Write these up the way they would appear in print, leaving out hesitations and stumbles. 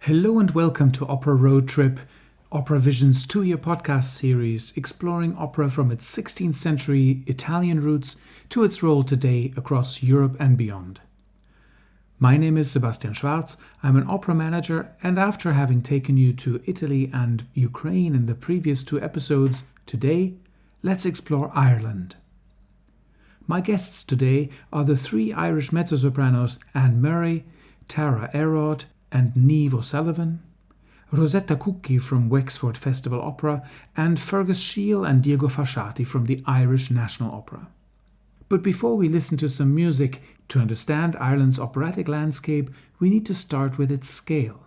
Hello and welcome to Opera Road Trip, OperaVision's 2-year podcast series exploring opera from its 16th century Italian roots to its role today across Europe and beyond. My name is Sebastian Schwarz, I'm an opera manager, and after having taken you to Italy and Ukraine in the previous 2 episodes, today, let's explore Ireland. My guests today are the 3 Irish mezzosopranos Anne Murray, Tara Erraught and Niamh O'Sullivan, Rosetta Cucchi from Wexford Festival Opera, and Fergus Sheil and Diego Fasciati from the Irish National Opera. But before we listen to some music, to understand Ireland's operatic landscape, we need to start with its scale.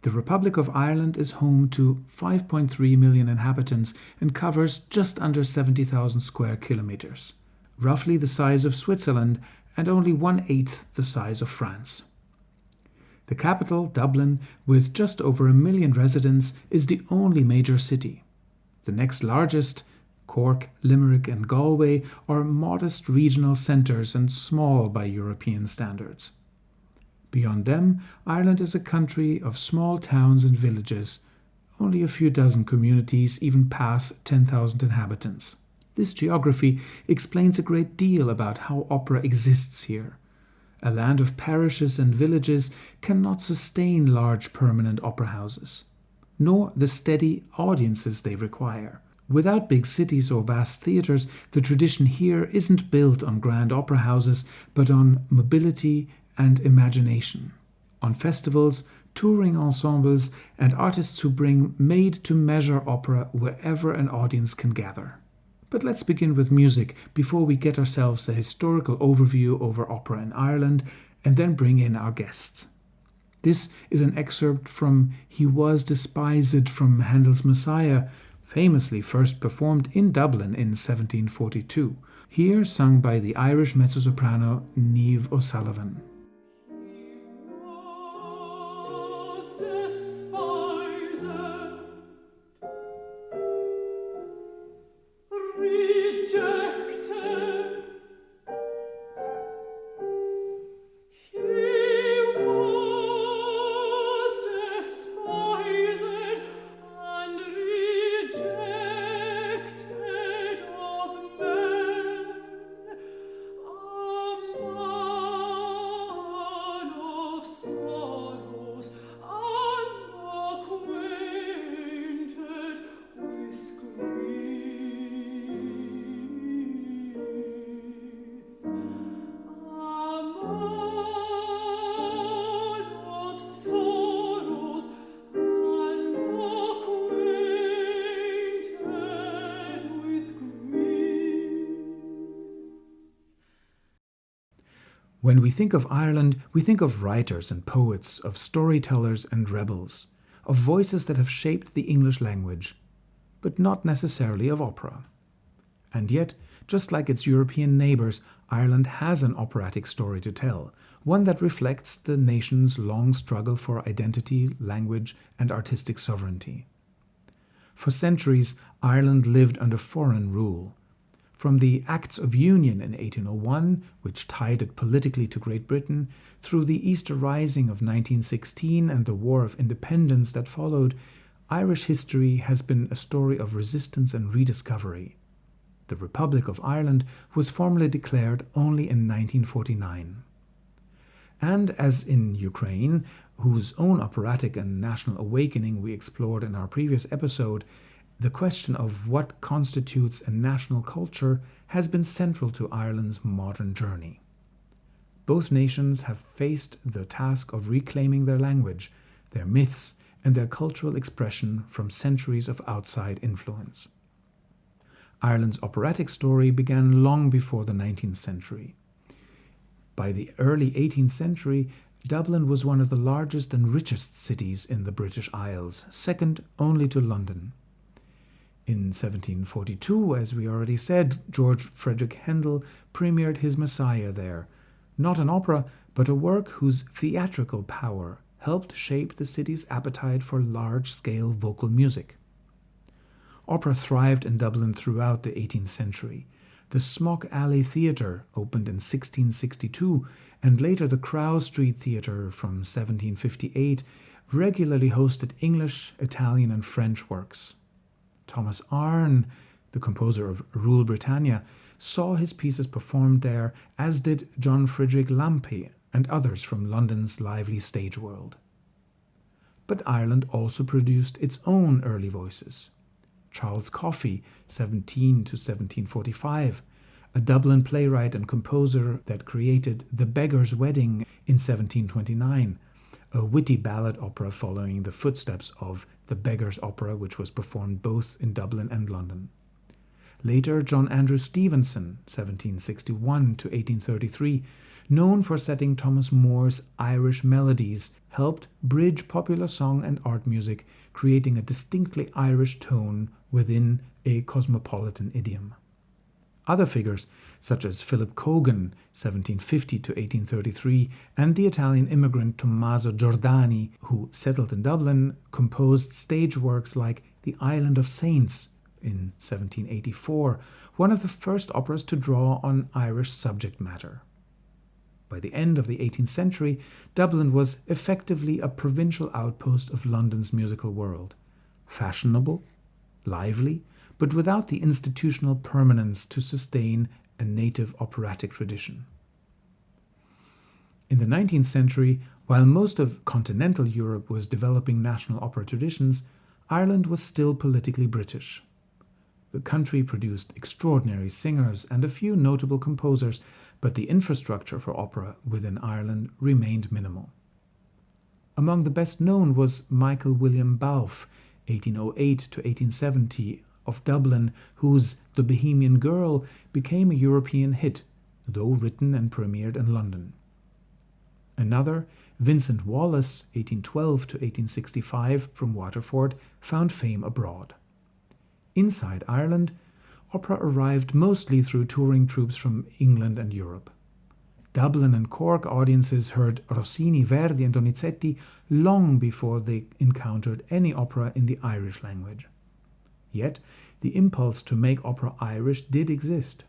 The Republic of Ireland is home to 5.3 million inhabitants and covers just under 70,000 square kilometers, roughly the size of Switzerland and only 1/8 the size of France. The capital, Dublin, with just over 1 million residents, is the only major city. The next largest, Cork, Limerick and Galway, are modest regional centres and small by European standards. Beyond them, Ireland is a country of small towns and villages. Only a few dozen communities even pass 10,000 inhabitants. This geography explains a great deal about how opera exists here. A land of parishes and villages cannot sustain large permanent opera houses, nor the steady audiences they require. Without big cities or vast theatres, the tradition here isn't built on grand opera houses, but on mobility and imagination, on festivals, touring ensembles, and artists who bring made-to-measure opera wherever an audience can gather. But let's begin with music before we get ourselves a historical overview over opera in Ireland and then bring in our guests. This is an excerpt from He Was Despised from Handel's Messiah, famously first performed in Dublin in 1742, here sung by the Irish mezzosoprano Niamh O'Sullivan. When we think of Ireland, we think of writers and poets, of storytellers and rebels, of voices that have shaped the English language, but not necessarily of opera. And yet, just like its European neighbours, Ireland has an operatic story to tell, one that reflects the nation's long struggle for identity, language, and artistic sovereignty. For centuries, Ireland lived under foreign rule. From the Acts of Union in 1801, which tied it politically to Great Britain, through the Easter Rising of 1916 and the War of Independence that followed, Irish history has been a story of resistance and rediscovery. The Republic of Ireland was formally declared only in 1949. And as in Ukraine, whose own operatic and national awakening we explored in our previous episode, the question of what constitutes a national culture has been central to Ireland's modern journey. Both nations have faced the task of reclaiming their language, their myths, and their cultural expression from centuries of outside influence. Ireland's operatic story began long before the 19th century. By the early 18th century, Dublin was one of the largest and richest cities in the British Isles, second only to London. In 1742, as we already said, George Frederick Handel premiered his Messiah there, not an opera, but a work whose theatrical power helped shape the city's appetite for large-scale vocal music. Opera thrived in Dublin throughout the 18th century. The Smock Alley Theatre opened in 1662, and later the Crow Street Theatre from 1758 regularly hosted English, Italian, and French works. Thomas Arne, the composer of Rule Britannia, saw his pieces performed there, as did John Friedrich Lampe and others from London's lively stage world. But Ireland also produced its own early voices. Charles Coffey, 17 to 1745, a Dublin playwright and composer that created The Beggar's Wedding in 1729, a witty ballad opera following the footsteps of The Beggar's Opera, which was performed both in Dublin and London. Later, John Andrew Stevenson, 1761 to 1833, known for setting Thomas More's Irish melodies, helped bridge popular song and art music, creating a distinctly Irish tone within a cosmopolitan idiom. Other figures, such as Philip Cogan, 1750 to 1833, and the Italian immigrant Tommaso Giordani, who settled in Dublin, composed stage works like The Island of Saints in 1784, one of the first operas to draw on Irish subject matter. By the end of the 18th century, Dublin was effectively a provincial outpost of London's musical world, fashionable, lively, but without the institutional permanence to sustain a native operatic tradition. In the 19th century, while most of continental Europe was developing national opera traditions, Ireland was still politically British. The country produced extraordinary singers and a few notable composers, but the infrastructure for opera within Ireland remained minimal. Among the best known was Michael William Balfe, 1808 to 1870, of Dublin, whose The Bohemian Girl became a European hit, though written and premiered in London. Another, Vincent Wallace, 1812 to 1865, from Waterford, found fame abroad. Inside Ireland, opera arrived mostly through touring troupes from England and Europe. Dublin and Cork audiences heard Rossini, Verdi and Donizetti long before they encountered any opera in the Irish language. Yet, the impulse to make opera Irish did exist.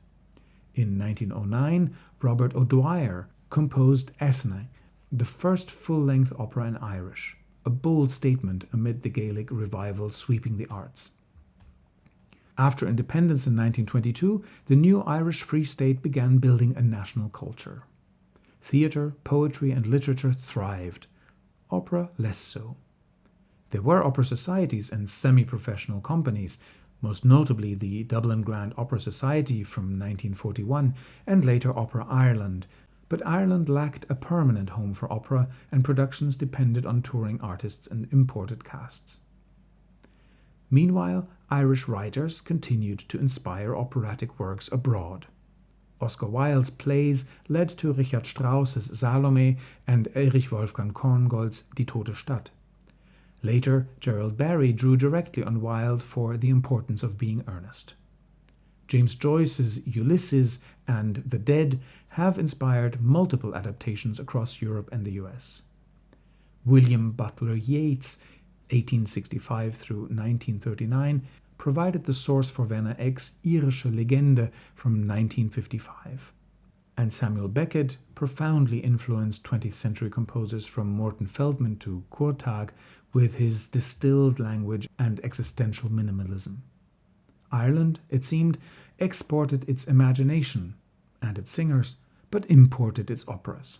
In 1909, Robert O'Dwyer composed Ethne, the first full-length opera in Irish, a bold statement amid the Gaelic revival sweeping the arts. After independence in 1922, the new Irish Free State began building a national culture. Theatre, poetry, and literature thrived. Opera less so. There were opera societies and semi-professional companies, most notably the Dublin Grand Opera Society from 1941 and later Opera Ireland, but Ireland lacked a permanent home for opera and productions depended on touring artists and imported casts. Meanwhile, Irish writers continued to inspire operatic works abroad. Oscar Wilde's plays led to Richard Strauss's Salome and Erich Wolfgang Korngold's Die Tote Stadt. Later, Gerald Barry drew directly on Wilde for The Importance of Being Earnest. James Joyce's Ulysses and The Dead have inspired multiple adaptations across Europe and the US. William Butler Yeats, 1865 through 1939, provided the source for Werner Egg's Irische Legende from 1955. And Samuel Beckett profoundly influenced 20th century composers from Morton Feldman to Kurtag with his distilled language and existential minimalism. Ireland, it seemed, exported its imagination and its singers, but imported its operas.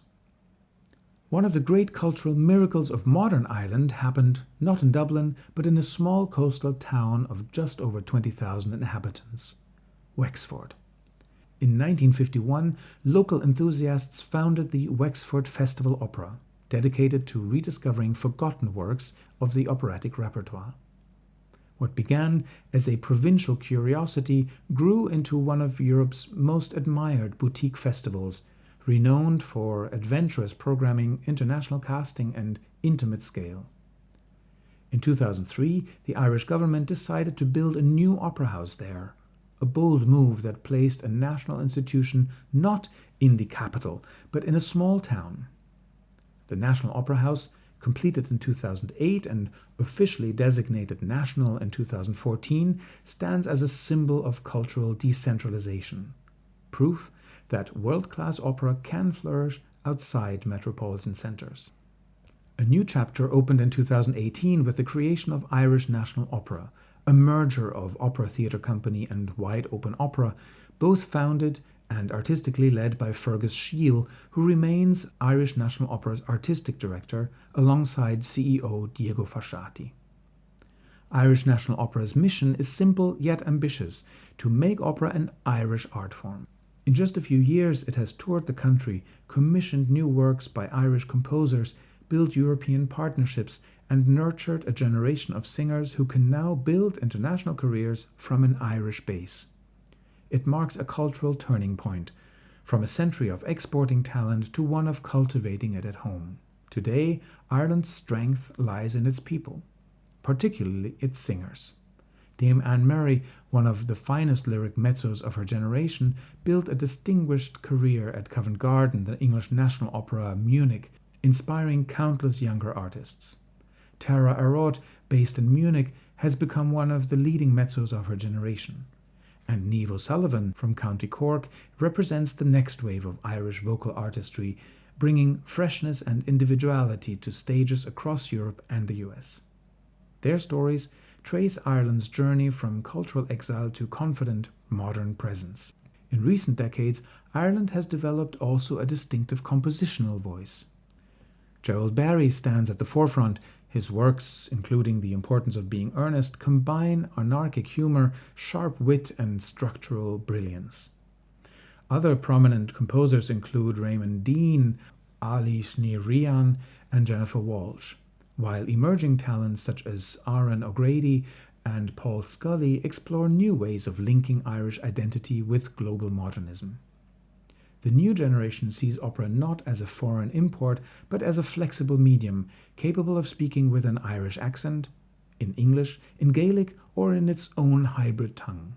One of the great cultural miracles of modern Ireland happened not in Dublin, but in a small coastal town of just over 20,000 inhabitants, Wexford. In 1951, local enthusiasts founded the Wexford Festival Opera, dedicated to rediscovering forgotten works of the operatic repertoire. What began as a provincial curiosity grew into one of Europe's most admired boutique festivals, renowned for adventurous programming, international casting, and intimate scale. In 2003, the Irish government decided to build a new opera house there, a bold move that placed a national institution not in the capital, but in a small town. The National Opera House, completed in 2008 and officially designated national in 2014, stands as a symbol of cultural decentralization, proof that world-class opera can flourish outside metropolitan centers. A new chapter opened in 2018 with the creation of Irish National Opera, a merger of Opera Theatre Company and Wide Open Opera, both founded and artistically led by Fergus Sheil, who remains Irish National Opera's artistic director alongside CEO Diego Fasciati. Irish National Opera's mission is simple yet ambitious: to make opera an Irish art form. In just a few years, it has toured the country, commissioned new works by Irish composers, built European partnerships, and nurtured a generation of singers who can now build international careers from an Irish base. It marks a cultural turning point, from a century of exporting talent to one of cultivating it at home. Today, Ireland's strength lies in its people, particularly its singers. Dame Anne Murray, one of the finest lyric mezzos of her generation, built a distinguished career at Covent Garden, the English National Opera, Munich, inspiring countless younger artists. Tara Erraught, based in Munich, has become one of the leading mezzos of her generation. And Niamh O'Sullivan from County Cork represents the next wave of Irish vocal artistry, bringing freshness and individuality to stages across Europe and the US. Their stories trace Ireland's journey from cultural exile to confident, modern presence. In recent decades, Ireland has developed also a distinctive compositional voice. Gerald Barry stands at the forefront. His works, including The Importance of Being Earnest, combine anarchic humor, sharp wit, and structural brilliance. Other prominent composers include Raymond Dean, Ali Shnirian, and Jennifer Walsh, while emerging talents such as Aaron O'Grady and Paul Scully explore new ways of linking Irish identity with global modernism. The new generation sees opera not as a foreign import, but as a flexible medium, capable of speaking with an Irish accent, in English, in Gaelic, or in its own hybrid tongue.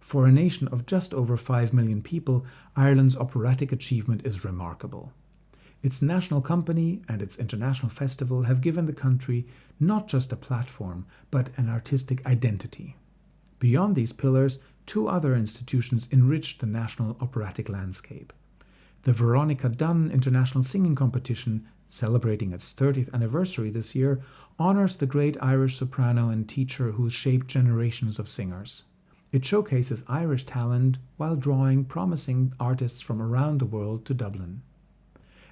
For a nation of just over 5 million people, Ireland's operatic achievement is remarkable. Its national company and its international festival have given the country not just a platform, but an artistic identity. Beyond these pillars, two other institutions enriched the national operatic landscape. The Veronica Dunn International Singing Competition, celebrating its 30th anniversary this year, honours the great Irish soprano and teacher who shaped generations of singers. It showcases Irish talent while drawing promising artists from around the world to Dublin.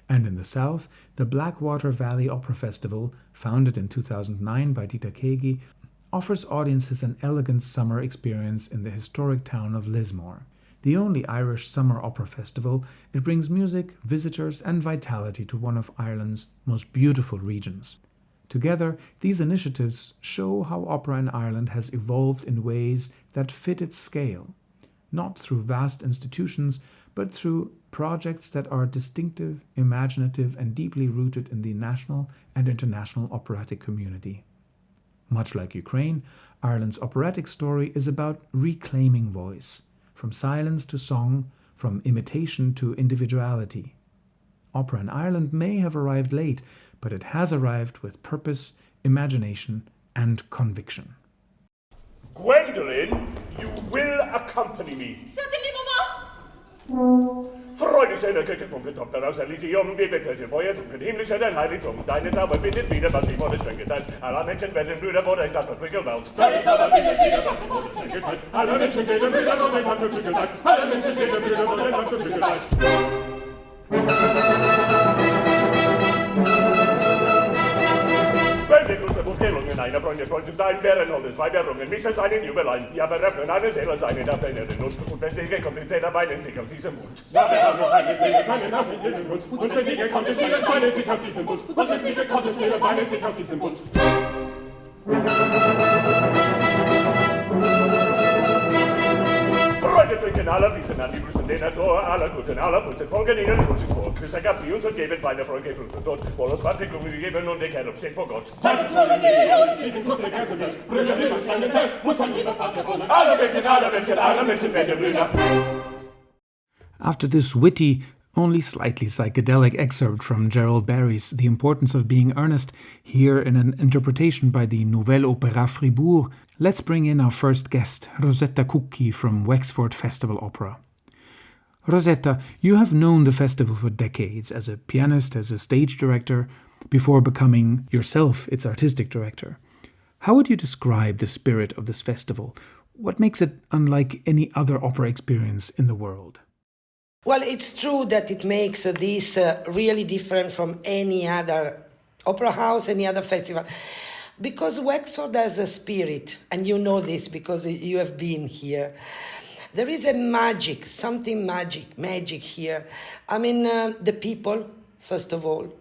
And in the south, the Blackwater Valley Opera Festival, founded in 2009 by Dita Kegi, offers audiences an elegant summer experience in the historic town of Lismore. The only Irish summer opera festival, it brings music, visitors, and vitality to one of Ireland's most beautiful regions. Together, these initiatives show how opera in Ireland has evolved in ways that fit its scale, not through vast institutions, but through projects that are distinctive, imaginative, and deeply rooted in the national and international operatic community. Much like Ukraine, Ireland's operatic story is about reclaiming voice, from silence to song, from imitation to individuality. Opera in Ireland may have arrived late, but it has arrived with purpose, imagination, and conviction. Gwendolen, you will accompany me. Certainly, Mama. Freude schöner Götter vom Gedoktor aus Elysium, wie bitte sie Feuer trunken, himmlischer dein Heiligtum. Deine Zauber bindet wieder, was sie wurde streng geteilt. Aller Menschen werden Brüder, wurde ein Saft verwickelt out. Deine Zauber bindet wieder, was sie wurde streng geteilt. Aller Menschen werden Brüder, wurde ein Saft verwickelt out. Aller Menschen werden Brüder, wurde ein Saft verwickelt out. Wenn die große Buchstellungen einer Freunde Freundchen sein, wären und es Weiberungen, mich als einen Jubelein. Ja, beröffnen eine Seele seine nach deiner Not. Und wenn sie kommt, den Zähler weinen sich aus diesem Mund. Ja, wir haben noch eine Seele seine nach in den Mund. Und wenn sie kommt, stehlen weinen sich aus diesem Mund. Und wenn sie kommt, stehlen weinen sich aus diesem Mund. Freude trinken aller Wiesen an die Brüsten der Natur, aller Guten, aller Pulsen folgen ihnen durch den Tod. Küsse gab sie uns und geben feine Freude Blut und Tod. Wohl hat die Blume gegeben und der Kerl steht vor Gott. Seit es schon in Millionen diesen Kuss der Grenze wird, Brüder, Brüder, steinen Zeit, muss ein lieber Vater wohnen. Alle Menschen werden Brüder. After this witty, only slightly psychedelic excerpt from Gerald Barry's The Importance of Being Earnest, here in an interpretation by the Nouvelle Opéra Fribourg, let's bring in our first guest, Rosetta Cucchi from Wexford Festival Opera. Rosetta, you have known the festival for decades as a pianist, as a stage director, before becoming yourself its artistic director. How would you describe the spirit of this festival? What makes it unlike any other opera experience in the world? Well, it's true that it makes this really different from any other opera house, any other festival. Because Wexford has a spirit, and you know this because you have been here. There is a magic, something magic here. I mean, the people, first of all.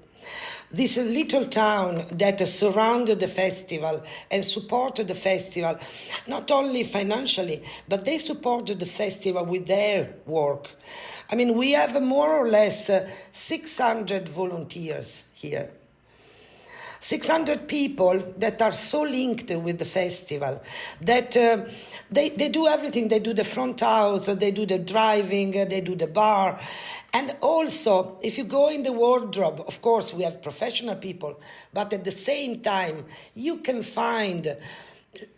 This little town that surrounded the festival and supported the festival, not only financially, but they supported the festival with their work. I mean, we have more or less 600 volunteers here. 600 people that are so linked with the festival that they do everything. They do the front house, they do the driving, they do the bar. And also, if you go in the wardrobe, of course, we have professional people, but at the same time, you can find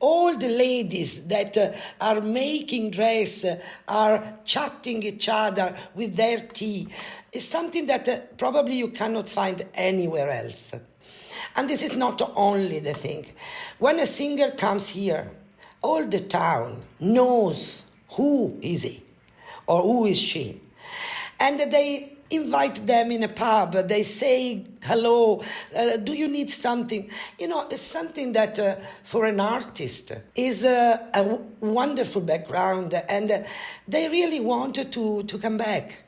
all the ladies that are making dress, are chatting each other with their tea. It's something that probably you cannot find anywhere else. And this is not only the thing. When a singer comes here, all the town knows who is he or who is she. And they invite them in a pub. They say, hello, do you need something? You know, it's something that for an artist is a wonderful background. And they really wanted to come back.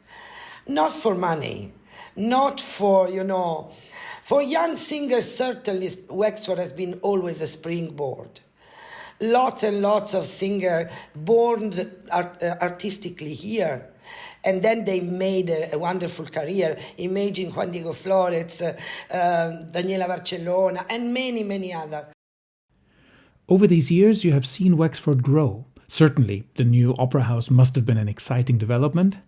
Not for money, not for, for young singers, certainly Wexford has been always a springboard. Lots and lots of singers born artistically here. And then they made a wonderful career. Imagine Juan Diego Flores, Daniela Barcellona, and many, many others. Over these years, you have seen Wexford grow. Certainly, the new opera house must have been an exciting development.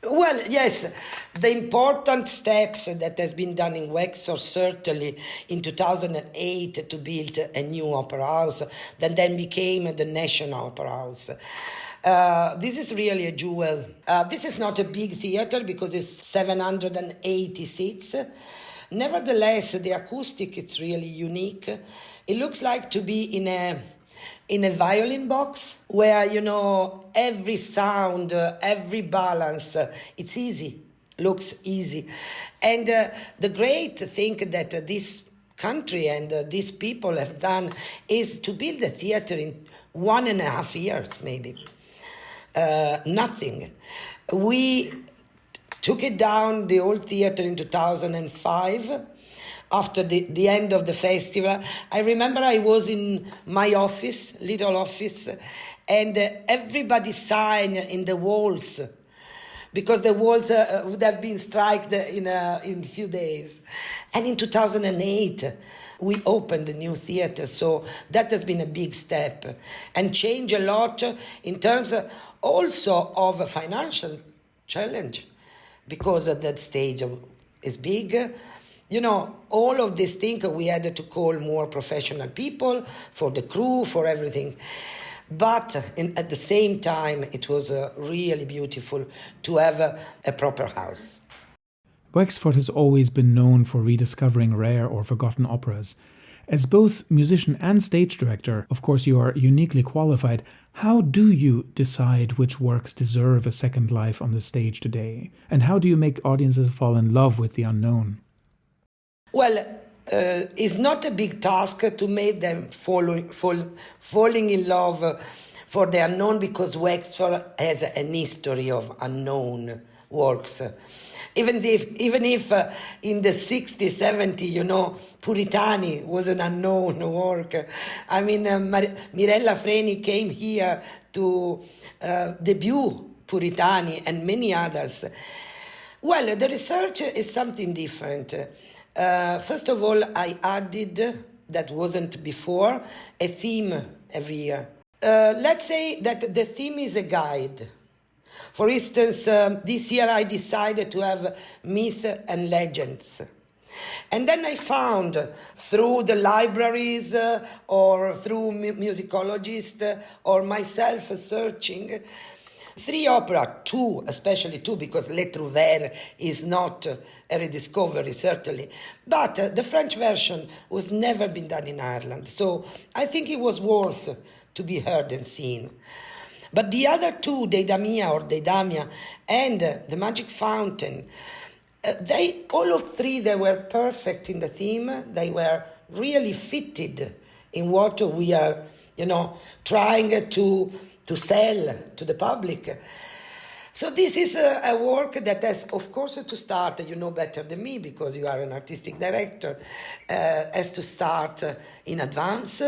Well, yes, the important steps that has been done in Wexford, certainly in 2008 to build a new opera house that then became the National Opera House. This is really a jewel. This is not a big theater because it's 780 seats. Nevertheless, the acoustic is really unique. It looks like to be in a violin box where, every sound, every balance, it's easy, looks easy. And the great thing that this country and these people have done is to build a theater in 1.5 years, maybe. Nothing. We took it down, the old theater, in 2005. After the end of the festival, I remember I was in my office, little office, and everybody signed in the walls because the walls would have been struck in a few days. And in 2008, we opened the new theater, so that has been a big step and changed a lot in terms also of a financial challenge because at that stage is big. All of these things we had to call more professional people for the crew, for everything. But at the same time, it was really beautiful to have a proper house. Wexford has always been known for rediscovering rare or forgotten operas. As both musician and stage director, of course, you are uniquely qualified. How do you decide which works deserve a second life on the stage today? And how do you make audiences fall in love with the unknown? Well, it's not a big task to make them falling in love for the unknown because Wexford has an history of unknown works. Even if in the 60s, 70s, Puritani was an unknown work. I mean, Mirella Freni came here to debut Puritani and many others. Well, the research is something different. First of all, I added, that wasn't before, a theme every year. Let's say that the theme is a guide. For instance, this year I decided to have myth and legends. And then I found through the libraries or through musicologists or myself searching 3 opera, 2, especially 2, because Le Trouvère is not a rediscovery, certainly. But the French version was never been done in Ireland, so I think it was worth to be heard and seen. But the other 2, Deidamia or Deidamia and The Magic Fountain, all of 3, they were perfect in the theme. They were really fitted in what we are, trying to sell to the public. So this is a work that has, of course, to start, you know better than me because you are an artistic director, has to start in advance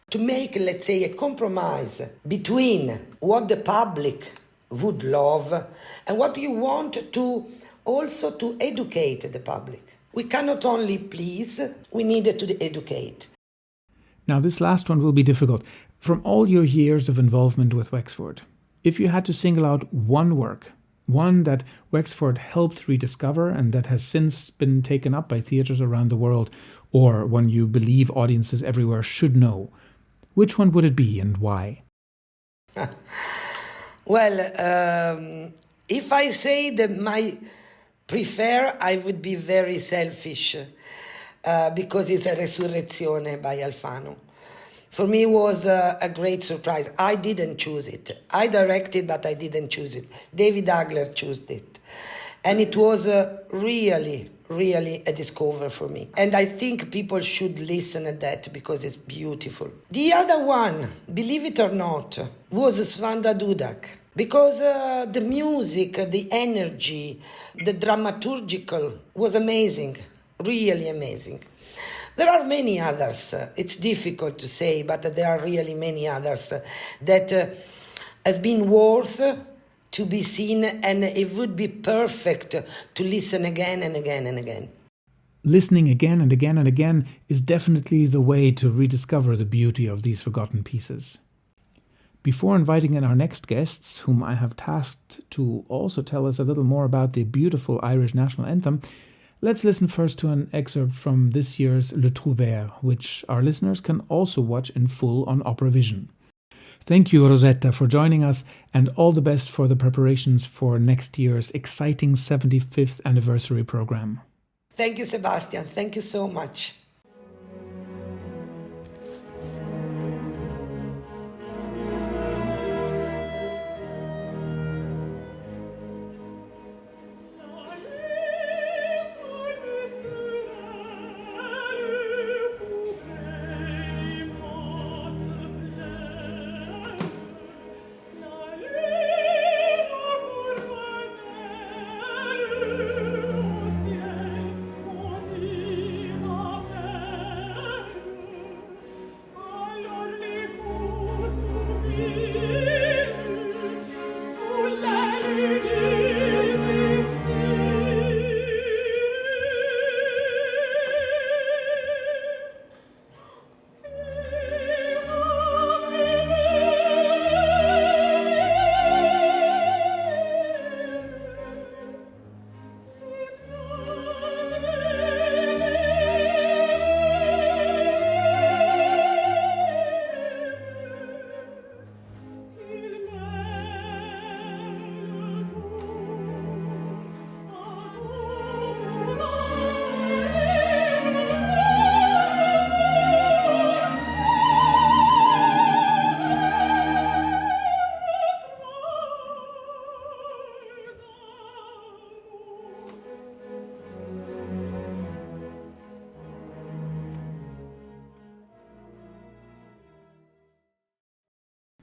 to make, let's say, a compromise between what the public would love and what you want to also to educate the public. We cannot only please, we need to educate. Now, this last one will be difficult. From all your years of involvement with Wexford, if you had to single out one work, one that Wexford helped rediscover and that has since been taken up by theatres around the world, or one you believe audiences everywhere should know, which one would it be and why? Well, if I say that my prefer, I would be very selfish because it's a Resurrezione by Alfano. For me, it was a great surprise. I didn't choose it. I directed, but I didn't choose it. David Agler chose it. And it was really a discovery for me. And I think people should listen to that because it's beautiful. The other one, believe it or not, was Svanda Dudak. Because the music, the energy, the dramaturgical was amazing, really amazing. There are many others. It's difficult to say, but there are really many others that has been worth to be seen, and it would be perfect to listen again and again and again. Listening again and again and again is definitely the way to rediscover the beauty of these forgotten pieces. Before inviting in our next guests, whom I have tasked to also tell us a little more about the beautiful Irish national anthem, let's listen first to an excerpt from this year's Le Trouvère, which our listeners can also watch in full on OperaVision. Thank you, Rosetta, for joining us, and all the best for the preparations for next year's exciting 75th anniversary program. Thank you, Sebastian. Thank you so much.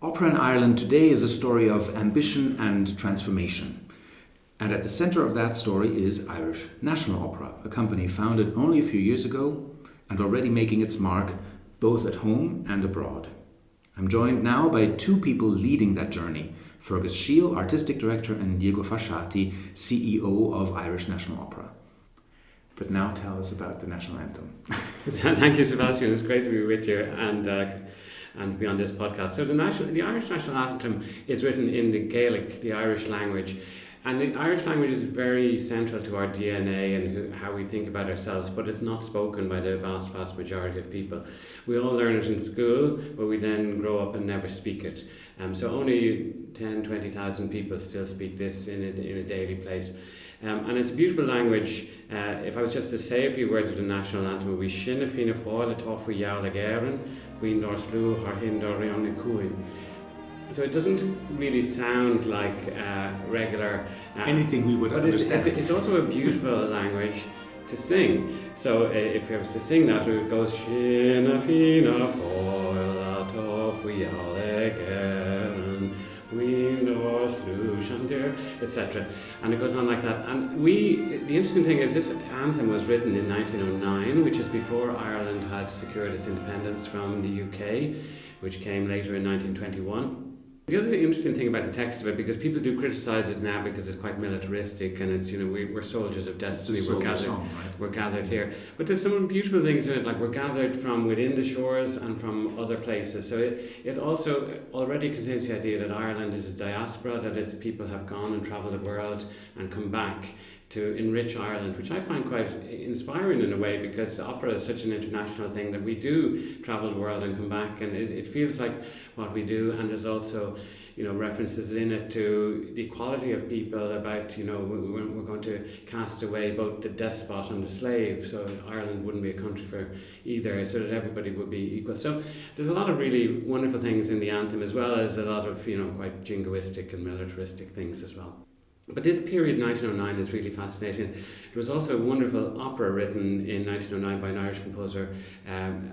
Opera in Ireland today is a story of ambition and transformation. And at the centre of that story is Irish National Opera, a company founded only a few years ago and already making its mark both at home and abroad. I'm joined now by two people leading that journey, Fergus Sheil, Artistic Director, and Diego Fasciati, CEO of Irish National Opera. But now tell us about the national anthem. Thank you, Sebastian. It's great to be with you and be on this podcast. So the Irish National Anthem is written in the Gaelic, the Irish language, And the Irish language is very central to our DNA and how we think about ourselves, but it's not spoken by the vast, vast majority of people. We all learn it in school, but we then grow up and never speak it. So only 10, 20,000 people still speak this in a daily place. And it's a beautiful language. If I was just to say a few words of the national anthem, it would be Sinna Fina Fáil Tofu Yala Garen, Wien Dorslu, Harhindo Rionni Kuin. So it doesn't really sound like regular... anything we would understand. It's also a beautiful language to sing. So if I was to sing that, it goes Sinna Fina Fáil Tofu Yala Garen, etc. And it goes on like that. And the interesting thing is this anthem was written in 1909, which is before Ireland had secured its independence from the UK, which came later in 1921. The other interesting thing about the text of it, because people do criticise it now because it's quite militaristic and it's, we're soldiers of destiny, we're gathered here. But there's some beautiful things in it, like we're gathered from within the shores and from other places. So it also already contains the idea that Ireland is a diaspora, that its people have gone and travelled the world and come back to enrich Ireland, which I find quite inspiring in a way, because opera is such an international thing that we do travel the world and come back, and it feels like what we do. And there's also references in it to the equality of people, about we're going to cast away both the despot and the slave, so Ireland wouldn't be a country for either, so that everybody would be equal. So there's a lot of really wonderful things in the anthem, as well as a lot of quite jingoistic and militaristic things as well. But this period, 1909, is really fascinating. There was also a wonderful opera written in 1909 by an Irish composer,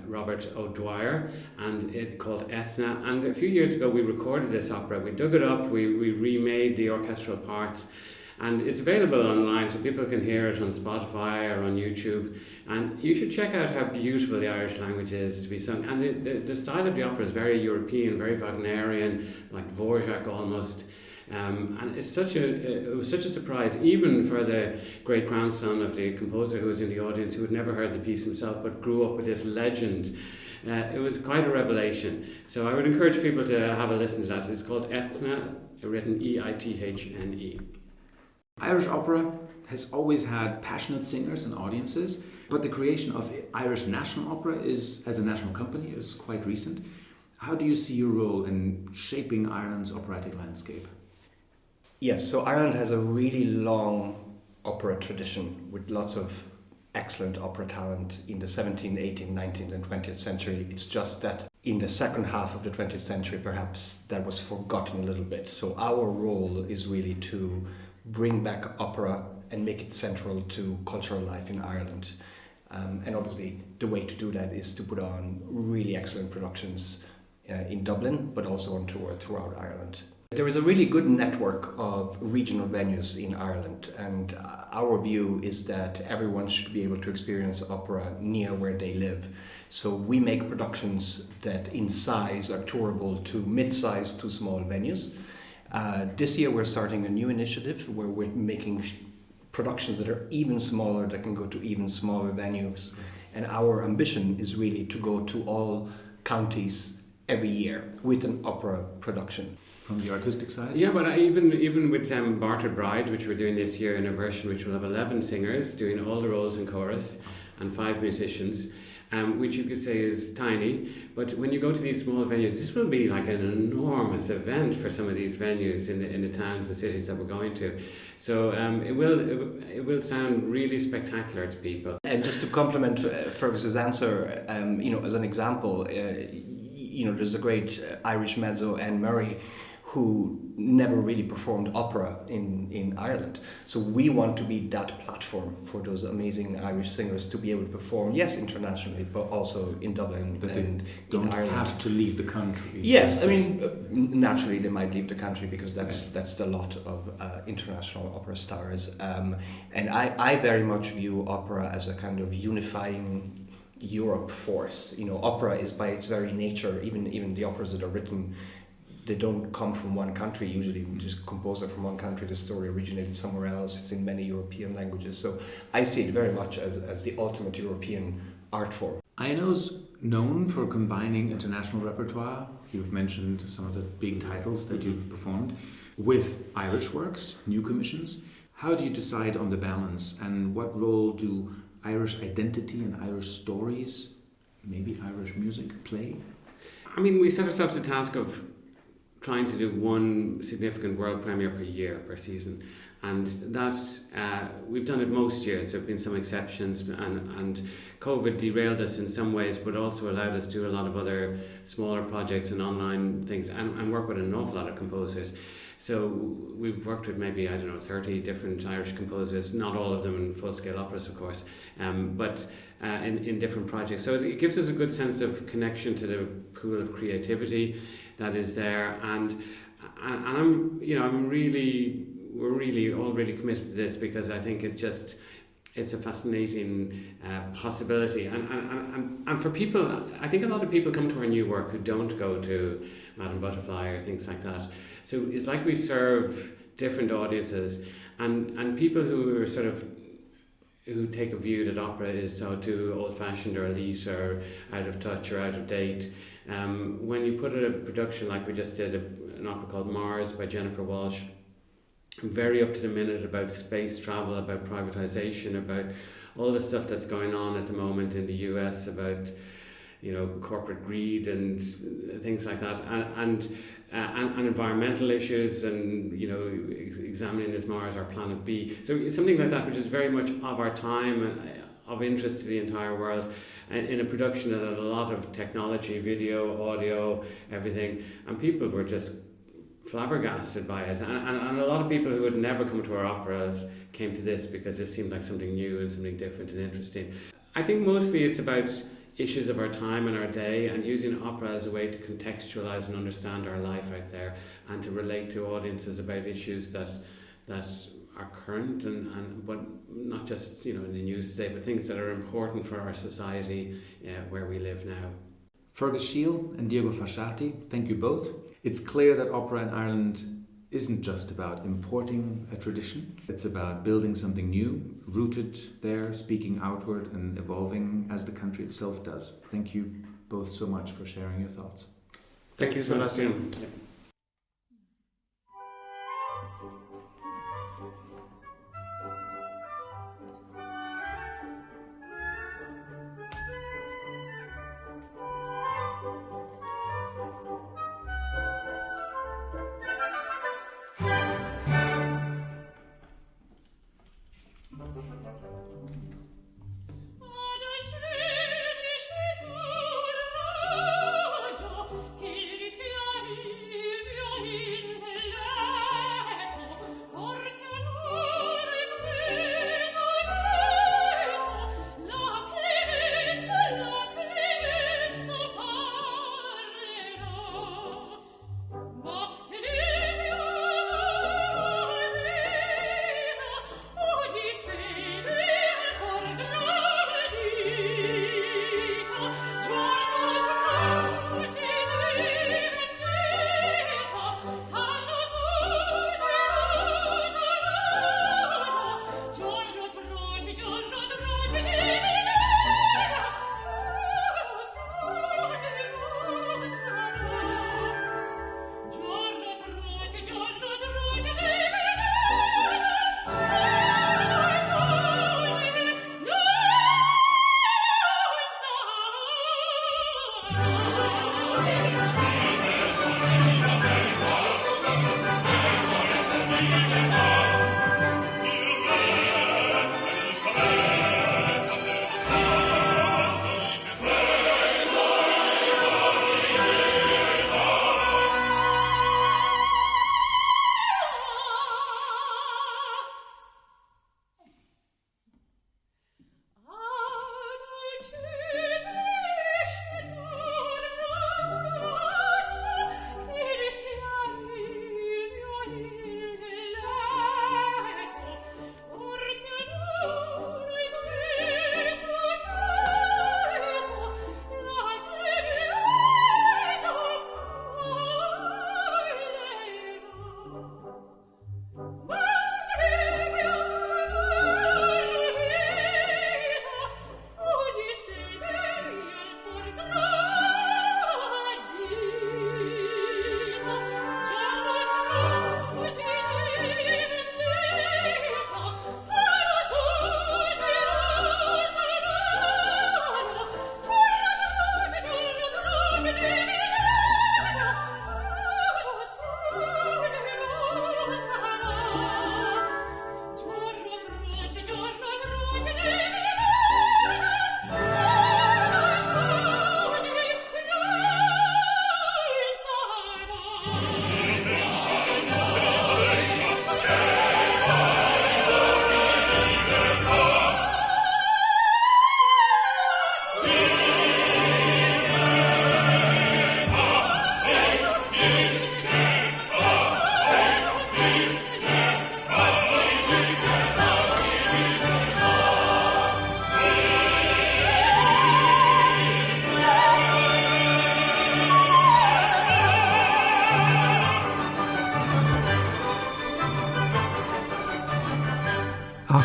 Robert O'Dwyer, and it called Ethna. And a few years ago we recorded this opera. We dug it up, we remade the orchestral parts, and it's available online, so people can hear it on Spotify or on YouTube. And you should check out how beautiful the Irish language is to be sung. And the style of the opera is very European, very Wagnerian, like Dvorak almost. And it's it was such a surprise, even for the great grandson of the composer who was in the audience, who had never heard the piece himself but grew up with this legend. It was quite a revelation. So I would encourage people to have a listen to that. It's called Ethna, written Eithne. Irish opera has always had passionate singers and audiences, but the creation of Irish National Opera as a national company is quite recent. How do you see your role in shaping Ireland's operatic landscape? Yes, so Ireland has a really long opera tradition with lots of excellent opera talent in the 17th, 18th, 19th and 20th century. It's just that in the second half of the 20th century, perhaps that was forgotten a little bit. So our role is really to bring back opera and make it central to cultural life in Ireland. And obviously the way to do that is to put on really excellent productions in Dublin, but also on tour throughout Ireland. There is a really good network of regional venues in Ireland, and our view is that everyone should be able to experience opera near where they live. So we make productions that in size are tourable to mid-sized to small venues. This year we're starting a new initiative where we're making productions that are even smaller, that can go to even smaller venues. And our ambition is really to go to all counties every year with an opera production. From the artistic side? Yeah, but even with Bartered Bride, which we're doing this year in a version which will have 11 singers doing all the roles in chorus and 5 musicians, which you could say is tiny. But when you go to these small venues, this will be like an enormous event for some of these venues in the towns and cities that we're going to. So it will sound really spectacular to people. And just to complement Fergus's answer, as an example, there's a great Irish mezzo, Anne Murray, who never really performed opera in Ireland. So we want to be that platform for those amazing Irish singers to be able to perform, yes, internationally, but also in Dublin and in Ireland. Don't have to leave the country. Yes, I mean, naturally they might leave the country because that's the lot of international opera stars. And I very much view opera as a kind of unifying Europe force. Opera is by its very nature, even the operas that are written, they don't come from one country. Usually we just compose it from one country. The story originated somewhere else. It's in many European languages. So I see it very much as the ultimate European art form. INO's known for combining international repertoire. You've mentioned some of the big titles that you've performed with Irish works, new commissions. How do you decide on the balance, and what role do Irish identity and Irish stories, maybe Irish music, play? I mean, we set ourselves the task of trying to do one significant world premiere per year, per season. And that, we've done it most years. There have been some exceptions, and COVID derailed us in some ways, but also allowed us to do a lot of other smaller projects and online things, and work with an awful lot of composers. So we've worked with maybe, 30 different Irish composers, not all of them in full-scale operas, of course, but in different projects. So it gives us a good sense of connection to the pool of creativity that is there, and we're really all really committed to this, because I think it's a fascinating possibility, and for people, I think a lot of people come to our new work who don't go to Madame Butterfly or things like that. So it's like we serve different audiences, and people who are who take a view that opera is so too old-fashioned or elite or out of touch or out of date. When you put a production like we just did, an opera called Mars by Jennifer Walsh, very up to the minute about space travel, about privatization, about all the stuff that's going on at the moment in the US, about corporate greed and things like that, and environmental issues, and examining is Mars our planet B. So it's something like that, which is very much of our time and of interest to the entire world, and in a production that had a lot of technology, video, audio, everything, and people were just flabbergasted by it, and a lot of people who had never come to our operas came to this because it seemed like something new and something different and interesting. I think mostly it's about issues of our time and our day, and using opera as a way to contextualize and understand our life out there, and to relate to audiences about issues that are current and but not just in the news today, but things that are important for our society where we live now. Fergus Sheil and Diego Fasciati, thank you both. It's clear that opera in Ireland isn't just about importing a tradition. It's about building something new, rooted there, speaking outward and evolving as the country itself does. Thank you both so much for sharing your thoughts. Thank you, Sebastian.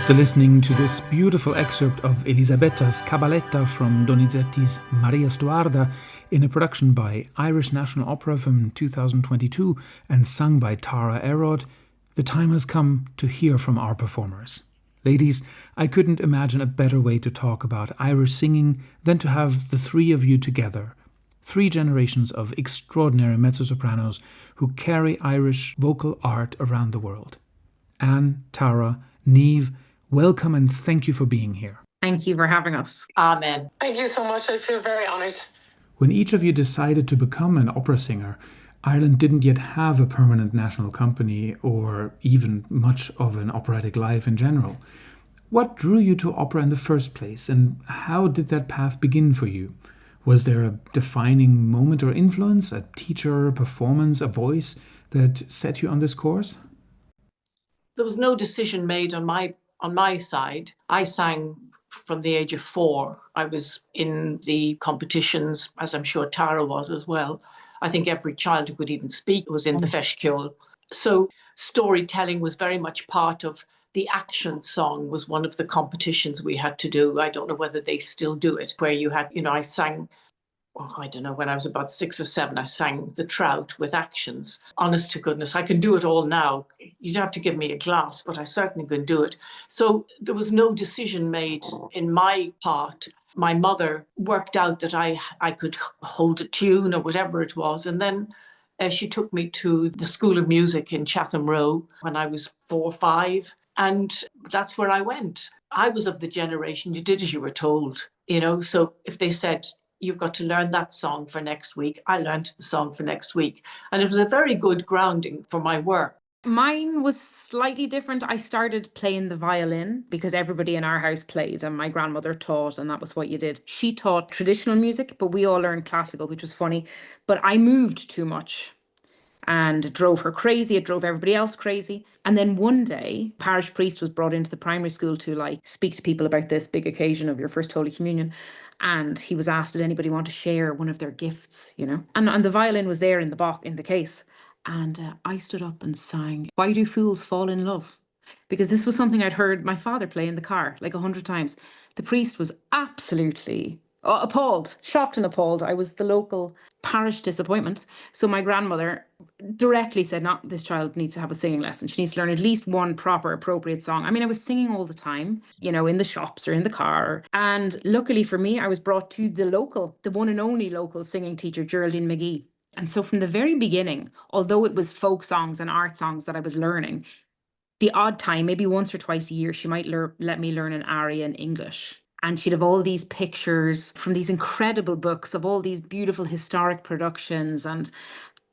After listening to this beautiful excerpt of Elisabetta's Cabaletta from Donizetti's Maria Stuarda in a production by Irish National Opera from 2022 and sung by Tara Erraught, the time has come to hear from our performers. Ladies, I couldn't imagine a better way to talk about Irish singing than to have the three of you together. 3 generations of extraordinary mezzosopranos who carry Irish vocal art around the world. Anne, Tara, Niamh, welcome and thank you for being here. Thank you for having us. Amen. Thank you so much. I feel very honoured. When each of you decided to become an opera singer, Ireland didn't yet have a permanent national company or even much of an operatic life in general. What drew you to opera in the first place, and how did that path begin for you? Was there a defining moment or influence, a teacher, a performance, a voice that set you on this course? There was no decision made on my side. I sang from the age of 4. I was in the competitions, as I'm sure Tara was as well. I think every child who could even speak was in the Fesciol. So storytelling was very much part of the action song, was one of the competitions we had to do. I don't know whether they still do it, where you had, I sang, I don't know, when I was about 6 or 7, I sang The Trout with actions. Honest to goodness, I can do it all now. You'd have to give me a glass, but I certainly can do it. So there was no decision made in my part. My mother worked out that I could hold a tune or whatever it was. And then she took me to the School of Music in Chatham Row when I was 4 or 5. And that's where I went. I was of the generation, you did as you were told, So if they said, you've got to learn that song for next week, I learned the song for next week. And it was a very good grounding for my work. Mine was slightly different. I started playing the violin because everybody in our house played and my grandmother taught, and that was what you did. She taught traditional music, but we all learned classical, which was funny. But I moved too much and it drove her crazy. It drove everybody else crazy. And then one day, parish priest was brought into the primary school to speak to people about this big occasion of your first Holy Communion. And he was asked, did anybody want to share one of their gifts, And the violin was there in the case. And I stood up and sang, Why Do Fools Fall in Love? Because this was something I'd heard my father play in the car 100 times. The priest was absolutely appalled, shocked and appalled. I was the local parish disappointment. So my grandmother directly said, no, this child needs to have a singing lesson. She needs to learn at least one proper, appropriate song. I mean, I was singing all the time, in the shops or in the car. And luckily for me, I was brought to the one and only local singing teacher, Geraldine McGee. And so from the very beginning, although it was folk songs and art songs that I was learning, the odd time, maybe once or twice a year, she might let me learn an aria in English. And she'd have all these pictures from these incredible books of all these beautiful historic productions. And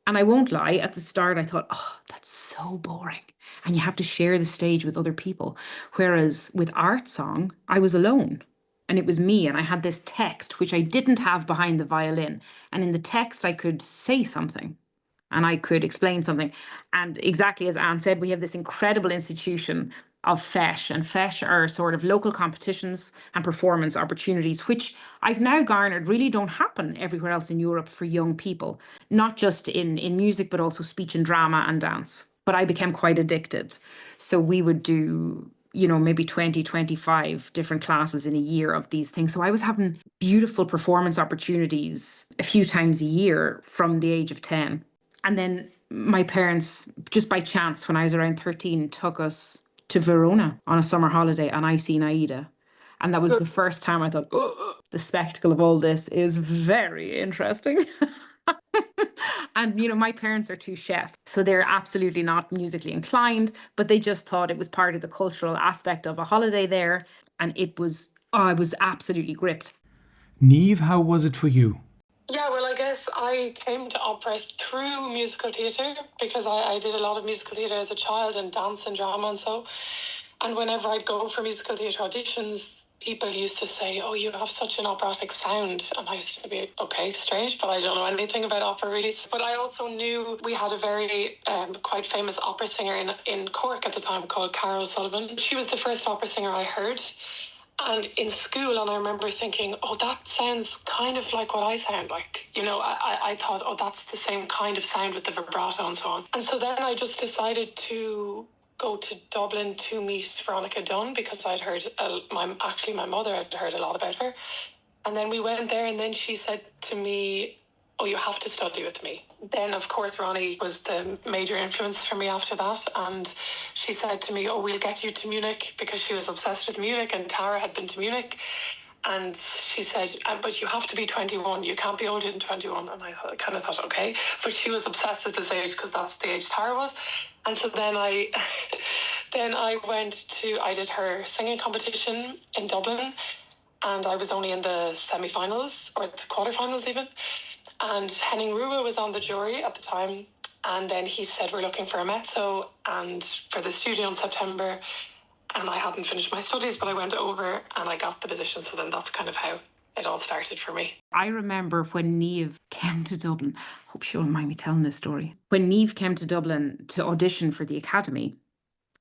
I won't lie, at the start, I thought, oh, that's so boring. And you have to share the stage with other people. Whereas with art song, I was alone. And it was me. And I had this text, which I didn't have behind the violin. And in the text, I could say something. And I could explain something. And exactly as Anne said, we have this incredible institution of FESH, and FESH are sort of local competitions and performance opportunities, which I've now garnered really don't happen everywhere else in Europe for young people, not just in music, but also speech and drama and dance. But I became quite addicted. So we would do, maybe 20, 25 different classes in a year of these things. So I was having beautiful performance opportunities a few times a year from the age of 10. And then my parents, just by chance, when I was around 13, took us to Verona on a summer holiday, and I seen Aida. And that was the first time I thought, oh, the spectacle of all this is very interesting. And, my parents are 2 chefs, so they're absolutely not musically inclined, but they just thought it was part of the cultural aspect of a holiday there. And I was absolutely gripped. Niamh, how was it for you? Yeah, well, I guess I came to opera through musical theatre because I did a lot of musical theatre as a child and dance and drama and so. And whenever I'd go for musical theatre auditions, people used to say, oh, you have such an operatic sound. And I used to be, okay, strange, but I don't know anything about opera really. But I also knew we had a very quite famous opera singer in Cork at the time called Carol Sullivan. She was the first opera singer I heard. And in school, and I remember thinking, oh, that sounds kind of like what I sound like. I thought, oh, that's the same kind of sound with the vibrato and so on. And so then I just decided to go to Dublin to meet Veronica Dunn because I'd heard, my mother had heard a lot about her. And then we went there, and then she said to me, oh, you have to study with me. Then, of course, Ronnie was the major influence for me after that. And she said to me, oh, we'll get you to Munich, because she was obsessed with Munich, and Tara had been to Munich. And she said, but you have to be 21. You can't be older than 21. And I kind of thought, okay. But she was obsessed with this age because that's the age Tara was. And so then I I did her singing competition in Dublin. And I was only in the semi-finals, or the quarterfinals even. And Henning Ruwe was on the jury at the time. And then he said, we're looking for a mezzo and for the studio in September. And I hadn't finished my studies, but I went over and I got the position. So then that's kind of how it all started for me. I remember when Niamh came to Dublin, hope she won't mind me telling this story. When Niamh came to Dublin to audition for the Academy,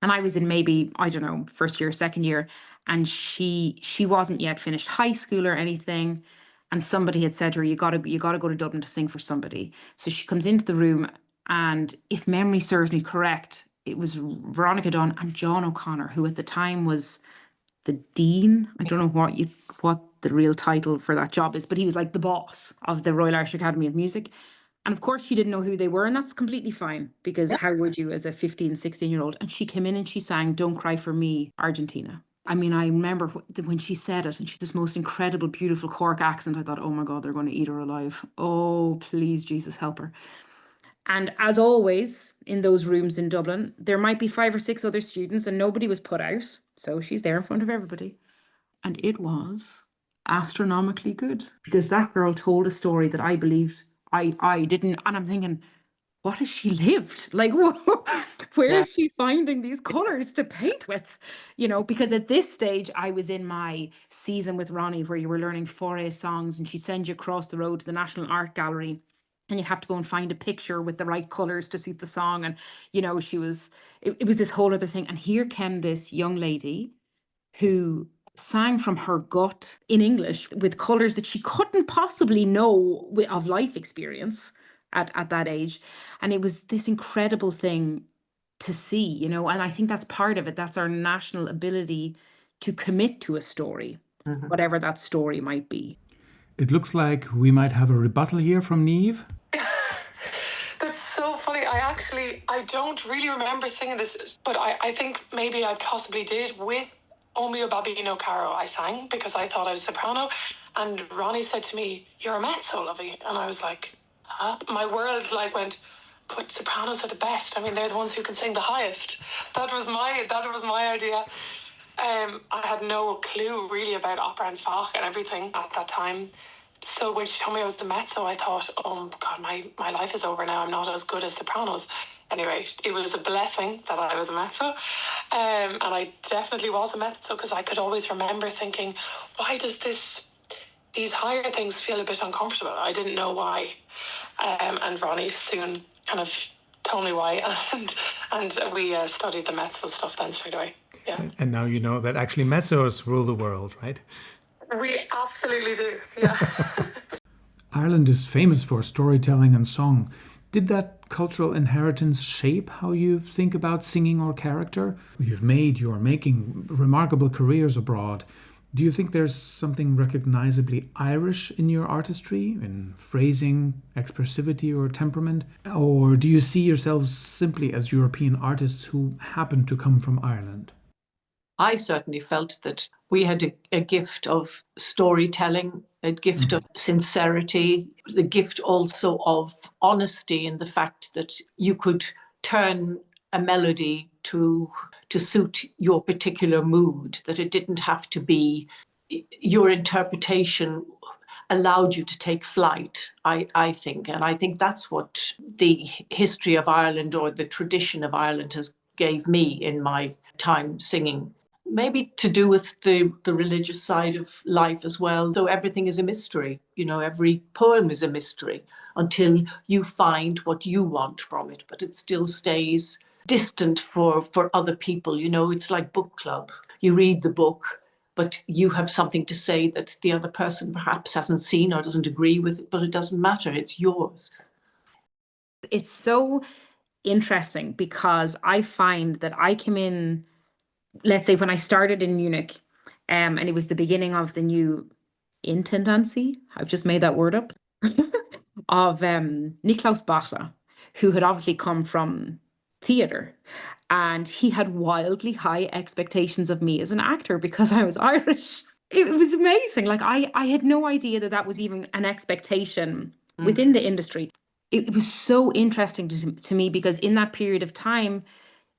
and I was in maybe, I don't know, first year, second year, and she wasn't yet finished high school or anything. And somebody had said to her, you gotta go to Dublin to sing for somebody. So she comes into the room, and if memory serves me correct, it was Veronica Dunn and John O'Connor, who at the time was the dean. I don't know what the real title for that job is, but he was like the boss of the Royal Irish Academy of Music. And of course, she didn't know who they were, and that's completely fine, because how would you as a 15, 16-year-old? And she came in and she sang Don't Cry for Me, Argentina. I mean, I remember when she said it, and she had this most incredible, beautiful Cork accent. I thought, oh my God, they're going to eat her alive. Oh, please, Jesus, help her. And as always, in those rooms in Dublin, there might be 5 or 6 other students, and nobody was put out. So she's there in front of everybody. And it was astronomically good, because that girl told a story that I believed I didn't. And I'm thinking, what has she lived? Like, where is she finding these colors to paint with? You know, because at this stage, I was in my season with Ronnie where you were learning Fauré songs, and she'd send you across the road to the National Art Gallery, and you'd have to go and find a picture with the right colors to suit the song. And, you know, it was this whole other thing. And here came this young lady who sang from her gut in English with colors that she couldn't possibly know of life experience at that age. And it was this incredible thing to see, you know, and I think that's part of it. That's our national ability to commit to a story, whatever that story might be. It looks like we might have a rebuttal here from Niamh. That's so funny. I don't really remember singing this, but I think maybe I possibly did with O mio babbino caro. I sang because I thought I was soprano, and Ronnie said to me, you're a mezzo, lovey. And I was like, huh? My world went, but sopranos are the best. I mean, they're the ones who can sing the highest. That was my idea. I had no clue really about opera and Fach and everything at that time. So when she told me I was the mezzo, I thought, oh God, my life is over now. I'm not as good as sopranos. Anyway, it was a blessing that I was a mezzo. And I definitely was a mezzo, because I could always remember thinking, why does these higher things feel a bit uncomfortable? I didn't know why. And Ronnie soon kind of told me why. And we studied the mezzo stuff then straight away. Yeah. And now you know that actually mezzos rule the world, right? We absolutely do, yeah. Ireland is famous for storytelling and song. Did that cultural inheritance shape how you think about singing or character? You're making remarkable careers abroad. Do you think there's something recognizably Irish in your artistry, in phrasing, expressivity, or temperament? Or do you see yourselves simply as European artists who happen to come from Ireland? I certainly felt that we had a gift of storytelling, a gift of sincerity, the gift also of honesty, in the fact that you could turn a melody to suit your particular mood, that it didn't have to be your interpretation allowed you to take flight, I think. And I think that's what the history of Ireland, or the tradition of Ireland, has gave me in my time singing. Maybe to do with the religious side of life as well. So everything is a mystery. You know, every poem is a mystery until you find what you want from it, but it still stays distant for other people. You know, it's like book club. You read the book, but you have something to say that the other person perhaps hasn't seen or doesn't agree with it, but it doesn't matter. It's yours. It's so interesting because I find that I came in, let's say when I started in Munich, and it was the beginning of the new intendancy, I've just made that word up, of Niklaus Bachler, who had obviously come from theatre. And he had wildly high expectations of me as an actor because I was Irish. It was amazing. Like I had no idea that that was even an expectation within the industry. It was so interesting to me because in that period of time,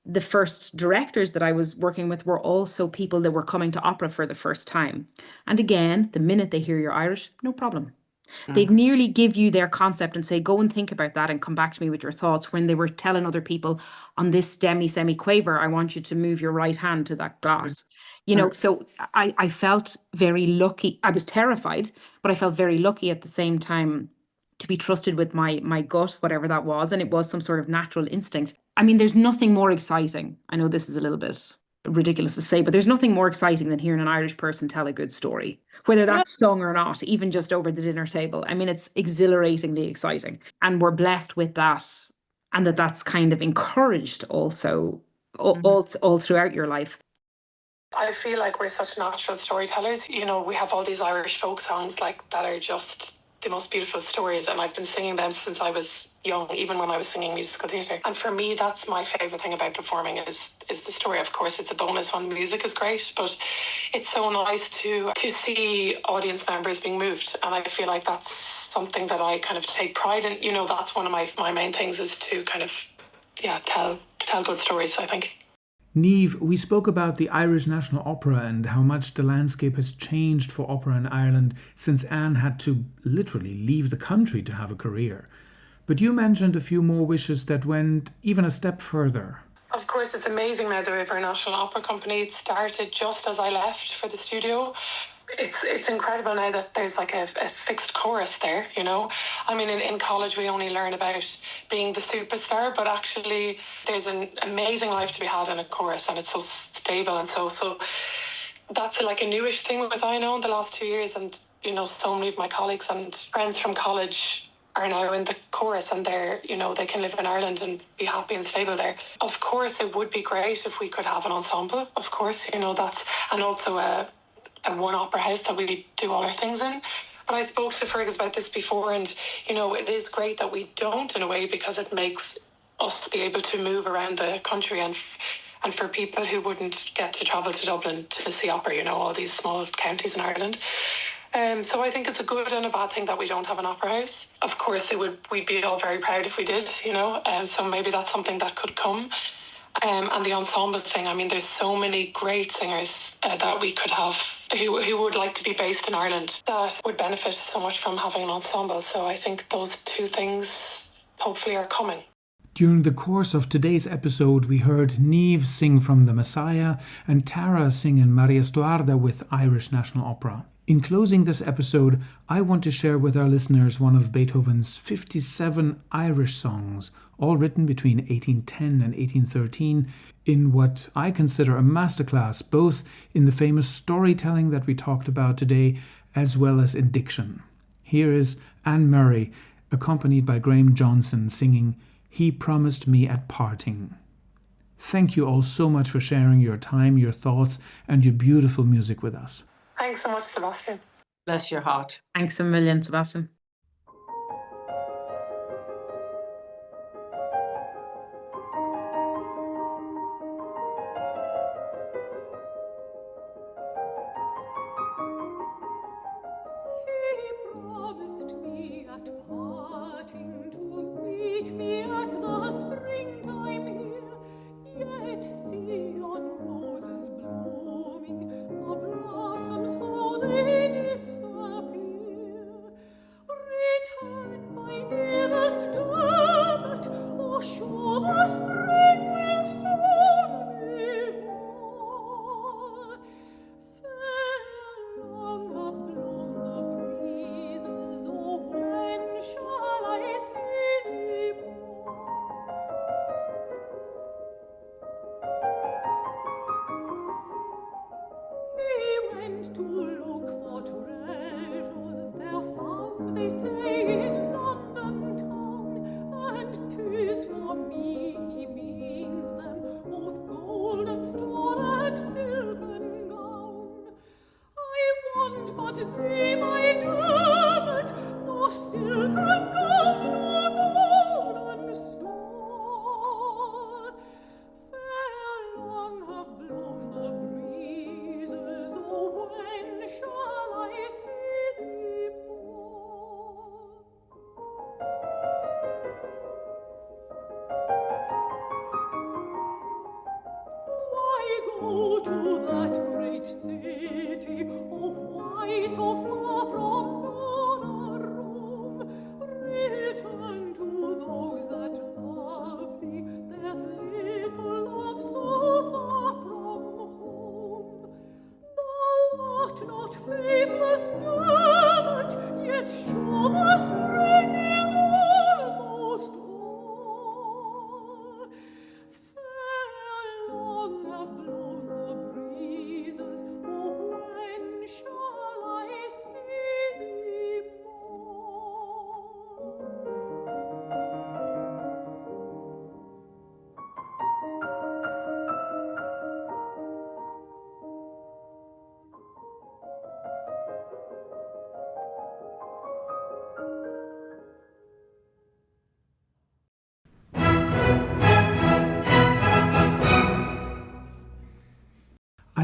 the first directors that I was working with were also people that were coming to opera for the first time. And again, the minute they hear you're Irish, no problem. They'd nearly give you their concept and say, go and think about that and come back to me with your thoughts. When they were telling other people on this semi-quaver, I want you to move your right hand to that glass. You know, so I felt very lucky. I was terrified, but I felt very lucky at the same time to be trusted with my gut, whatever that was. And it was some sort of natural instinct. I mean, there's nothing more exciting. I know this is a little bit ridiculous to say, but there's nothing more exciting than hearing an Irish person tell a good story, whether that's sung or not, even just over the dinner table. I mean, it's exhilaratingly exciting. And we're blessed with that, and that's kind of encouraged also all throughout your life. I feel like we're such natural storytellers. You know, we have all these Irish folk songs like that are just the most beautiful stories, and I've been singing them since I was young, even when I was singing musical theatre. And for me, that's my favourite thing about performing is the story. Of course, it's a bonus when the music is great, but it's so nice to see audience members being moved, and I feel like that's something that I kind of take pride in. You know, that's one of my main things is to kind of tell good stories, I think. Niamh, we spoke about the Irish National Opera and how much the landscape has changed for opera in Ireland since Anne had to literally leave the country to have a career. But you mentioned a few more wishes that went even a step further. Of course, it's amazing now the International Opera Company. It started just as I left for the studio. It's incredible now that there's like a fixed chorus there, you know. I mean, in college we only learn about being the superstar, but actually there's an amazing life to be had in a chorus, and it's so stable and so that's like a newish thing with I know in the last 2 years, and you know, so many of my colleagues and friends from college are now in the chorus, and they're, you know, they can live in Ireland and be happy and stable there. Of course, it would be great if we could have an ensemble, of course, you know, and also a one opera house that we do all our things in. But I spoke to Fergus about this before, and you know, it is great that we don't in a way, because it makes us be able to move around the country, and for people who wouldn't get to travel to Dublin to see opera, you know, all these small counties in Ireland. So I think it's a good and a bad thing that we don't have an opera house. Of course, we'd be all very proud if we did, you know, so maybe that's something that could come. And the ensemble thing, I mean, there's so many great singers that we could have who would like to be based in Ireland that would benefit so much from having an ensemble. So I think those two things hopefully are coming. During the course of today's episode, we heard Niamh sing from The Messiah and Tara sing in Maria Stuarda with Irish National Opera. In closing this episode, I want to share with our listeners one of Beethoven's 57 Irish songs, all written between 1810 and 1813, in what I consider a masterclass, both in the famous storytelling that we talked about today, as well as in diction. Here is Anne Murray, accompanied by Graham Johnson, singing "He Promised Me at Parting." Thank you all so much for sharing your time, your thoughts, and your beautiful music with us. Thanks so much, Sebastian. Bless your heart. Thanks a million, Sebastian. They say in London town, and 'tis for me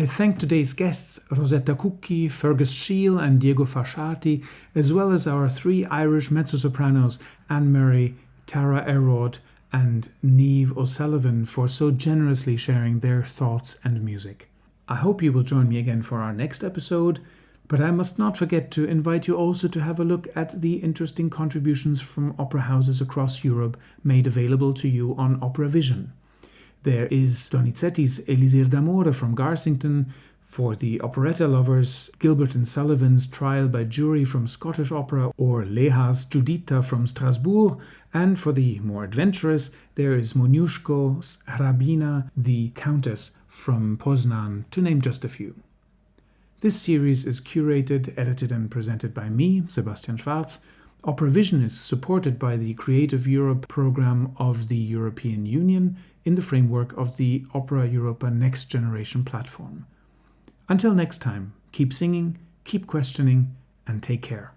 I thank today's guests Rosetta Cucchi, Fergus Sheil and Diego Fasciati, as well as our three Irish mezzosopranos, Anne-Marie, Tara Erraught and Niamh O'Sullivan, for so generously sharing their thoughts and music. I hope you will join me again for our next episode, but I must not forget to invite you also to have a look at the interesting contributions from opera houses across Europe made available to you on OperaVision. There is Donizetti's Elisir d'Amore from Garsington, for the operetta lovers, Gilbert and Sullivan's Trial by Jury from Scottish Opera, or Leha's Giuditta from Strasbourg, and for the more adventurous, there is Moniuszko's Hrabina, the Countess from Poznan, to name just a few. This series is curated, edited and presented by me, Sebastian Schwarz. OperaVision is supported by the Creative Europe program of the European Union in the framework of the Opera Europa Next Generation platform. Until next time, keep singing, keep questioning, and take care.